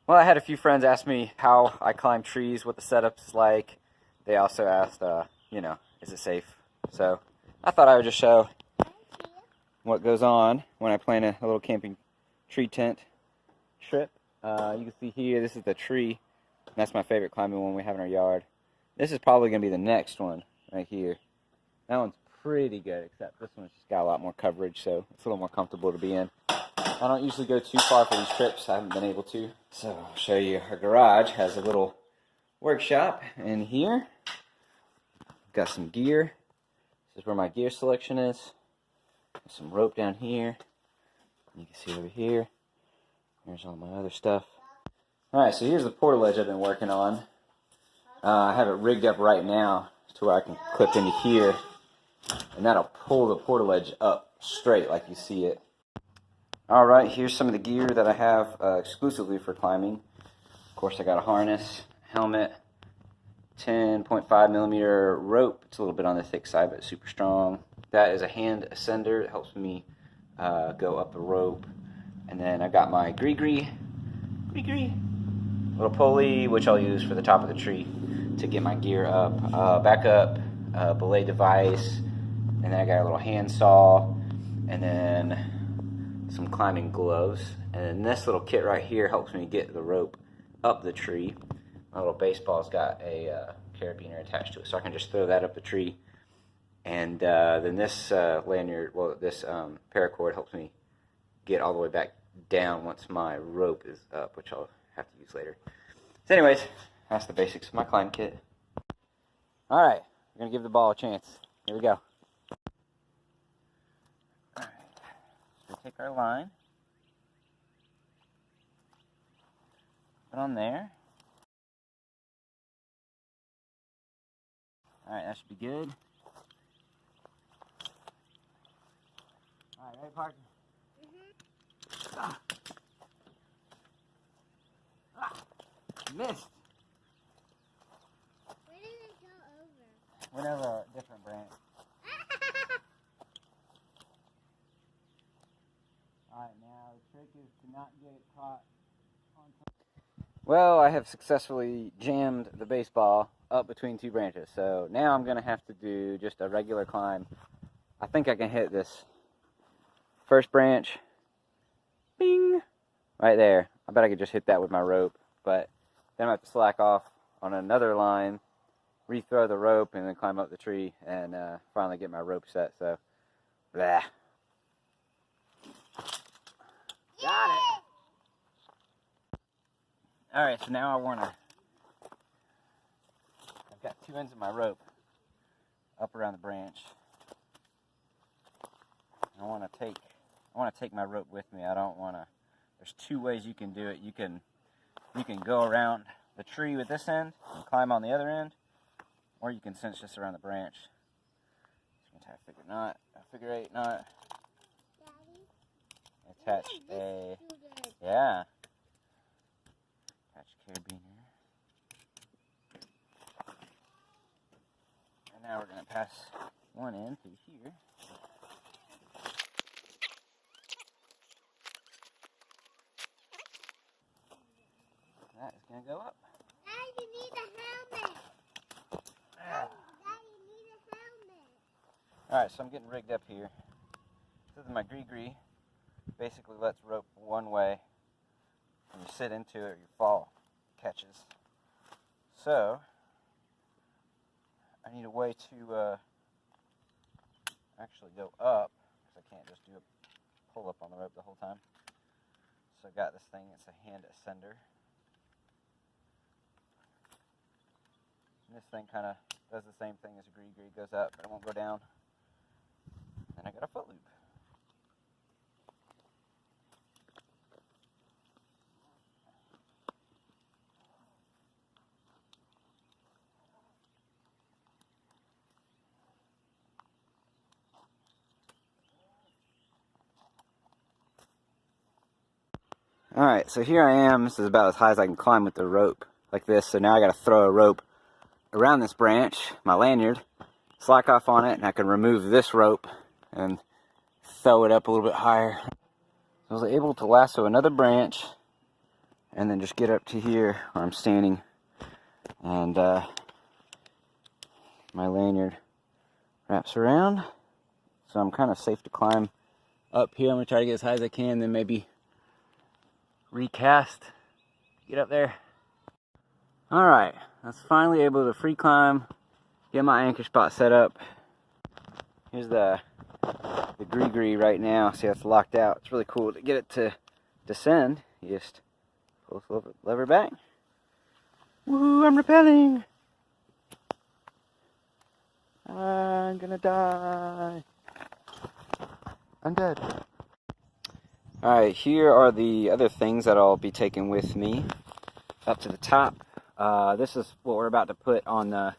Well, I had a few friends ask me how I climb trees, what the setup's like. They also asked, is it safe? So I thought I would just show what goes on when I plan a little camping tree tent trip. You can see here, this is the tree. That's my favorite climbing one we have in our yard. This is probably going to be the next one right here. That one's pretty good, except this one's just got a lot more coverage, so it's a little more comfortable to be in. I don't usually go too far for these trips. I haven't been able to. So I'll show you. Our garage has a little workshop in here. Got some gear. This is where my gear selection is. There's some rope down here. You can see over here. There's all my other stuff. Alright, so here's the Portaledge I've been working on. I have it rigged up right now to where I can clip into here. And that'll pull the Portaledge up straight like you see it. Alright, here's some of the gear that I have exclusively for climbing. Of course, I got a harness, helmet, 10.5 millimeter rope. It's a little bit on the thick side, but super strong. That is a hand ascender. It helps me go up the rope. And then I got my little pulley, which I'll use for the top of the tree to get my gear up. Backup, belay device, and then I got a little hand saw, and then some climbing gloves. And then this little kit right here helps me get the rope up the tree. My little baseball's got a carabiner attached to it, so I can just throw that up the tree. And then this this paracord helps me get all the way back down once my rope is up, which I'll have to use later. So anyways, that's the basics of my climb kit. Alright, we're going to give the ball a chance. Here we go. Alright, so take our line, put it on there. Alright, that should be good. Alright, ready, partner? Ah. Missed. Where did it go over? Went over a different branch. Alright, now the trick is to not get it caught on top. Well, I have successfully jammed the baseball up between two branches, so now I'm going to have to do just a regular climb. I think I can hit this first branch. Bing! Right there. I bet I could just hit that with my rope, but then I have to slack off on another line, rethrow the rope, and then climb up the tree and finally get my rope set. So, blah. Got it. Alright, so now I've got two ends of my rope up around the branch. I want to take my rope with me. I don't want to. There's two ways you can do it. You can go around the tree with this end and climb on the other end, or you can cinch this around the branch. So you can tie a figure eight knot. Daddy? Attach a yeah. Attach a carabiner. And now we're gonna pass one end through here. That is going to go up. Daddy, you need a helmet. Daddy, you need a helmet. Alright, so I'm getting rigged up here. This is my gree-gree. Basically lets rope one way. When you sit into it, your fall catches. So, I need a way to actually go up, because I can't just do a pull-up on the rope the whole time. So I got this thing, it's a hand ascender. This thing kind of does the same thing as a gree-gree, goes up, but it won't go down. Then I got a foot loop. Alright, so here I am. This is about as high as I can climb with the rope, like this. So now I got to throw a rope around this branch, my lanyard, slack off on it, and I can remove this rope and throw it up a little bit higher. I was able to lasso another branch and then just get up to here where I'm standing, and my lanyard wraps around, so I'm kind of safe to climb up here. I'm gonna try to get as high as I can, then maybe recast, get up there. All right, I was finally able to free climb, get my anchor spot set up. Here's the gree right now. See, that's locked out. It's really cool. To get it to descend, you just pull this lever back. Woo, I'm rappelling. I'm gonna die. I'm dead. Alright, here are the other things that I'll be taking with me up to the top. This is what we're about to put on the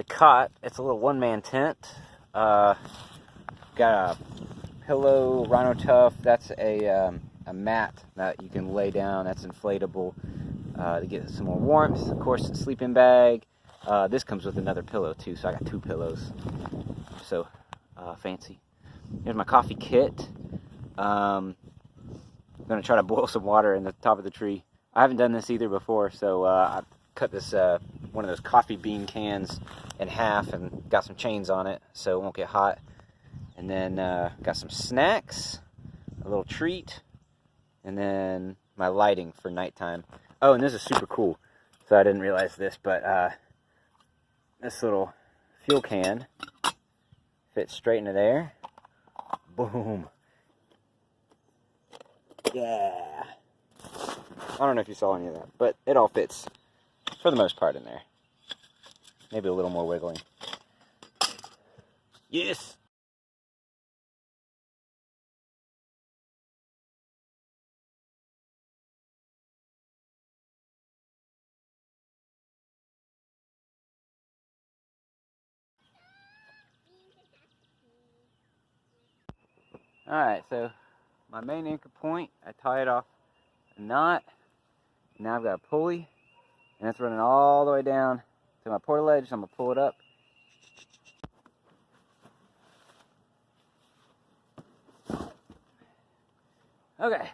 cot. It's a little one-man tent. Got a pillow, rhino tuff. That's a mat that you can lay down. That's inflatable to get some more warmth. Of course, a sleeping bag. This comes with another pillow too, so I got 2 pillows. So fancy. Here's my coffee kit. I'm gonna try to boil some water in the top of the tree. I haven't done this either before, so I cut this one of those coffee bean cans in half and got some chains on it so it won't get hot. And then got some snacks, a little treat, and then my lighting for nighttime. Oh, and this is super cool. So I didn't realize this, but this little fuel can fits straight into there. Boom. Yeah. I don't know if you saw any of that, but it all fits for the most part in there. Maybe a little more wiggling. Yes. Alright, so my main anchor point, I tie it off a knot. Now I've got a pulley, and it's running all the way down to my portaledge. So I'm going to pull it up. Okay,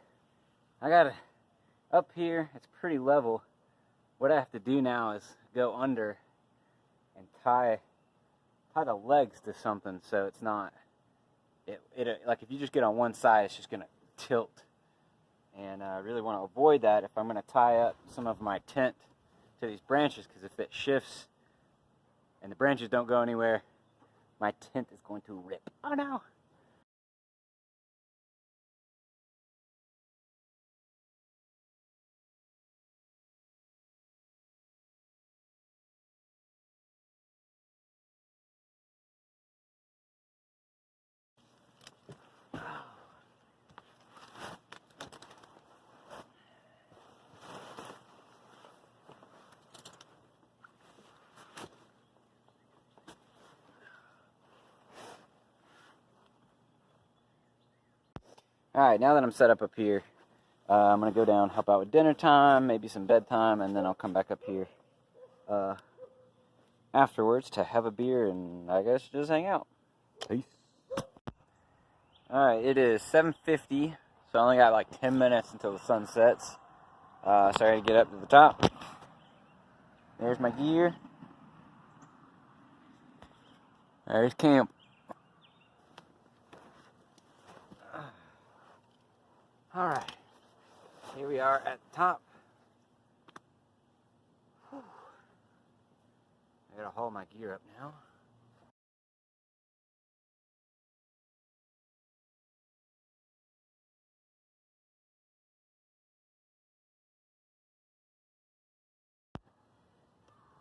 I got it up here. It's pretty level. What I have to do now is go under and tie the legs to something so it's not, like if you just get on one side, it's just going to tilt. And I really want to avoid that if I'm going to tie up some of my tent to these branches, because if it shifts and the branches don't go anywhere, my tent is going to rip. Oh no! Alright, now that I'm set up here, I'm going to go down, help out with dinner time, maybe some bedtime, and then I'll come back up here afterwards to have a beer and I guess just hang out. Peace. Alright, it is 7:50, so I only got like 10 minutes until the sun sets. So I gotta get up to the top. There's my gear. There's camp. Alright, here we are at the top. Whew. I gotta haul my gear up now.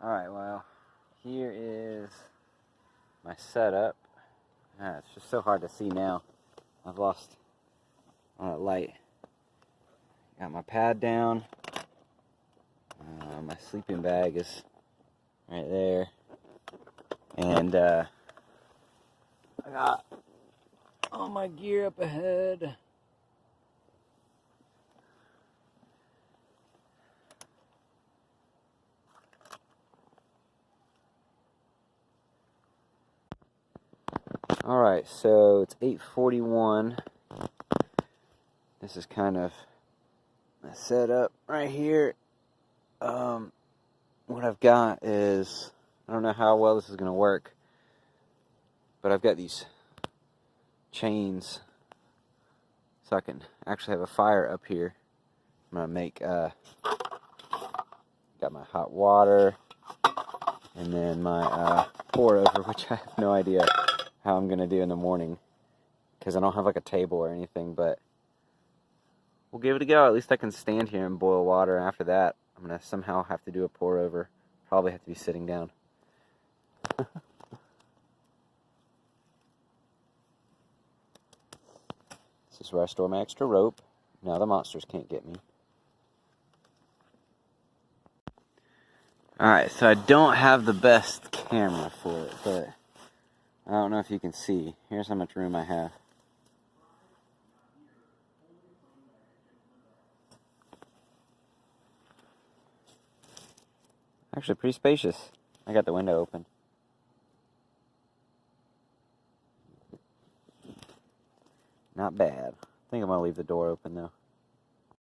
Alright, well, here is my setup. It's just so hard to see now. I've lost all that light. Got my pad down. My sleeping bag is right there. And I got all my gear up ahead. Alright, so it's 8:41. This is kind of a set up right here. What I've got is, I don't know how well this is going to work, but I've got these chains so I can actually have a fire up here. I'm going to make, got my hot water, and then my pour over, which I have no idea how I'm going to do in the morning, because I don't have like a table or anything, but we'll give it a go. At least I can stand here and boil water. After that, I'm going to somehow have to do a pour over. Probably have to be sitting down. This is where I store my extra rope. Now the monsters can't get me. Alright, so I don't have the best camera for it, but I don't know if you can see. Here's how much room I have. Actually pretty spacious. I got the window open. Not bad. I think I'm going to leave the door open though.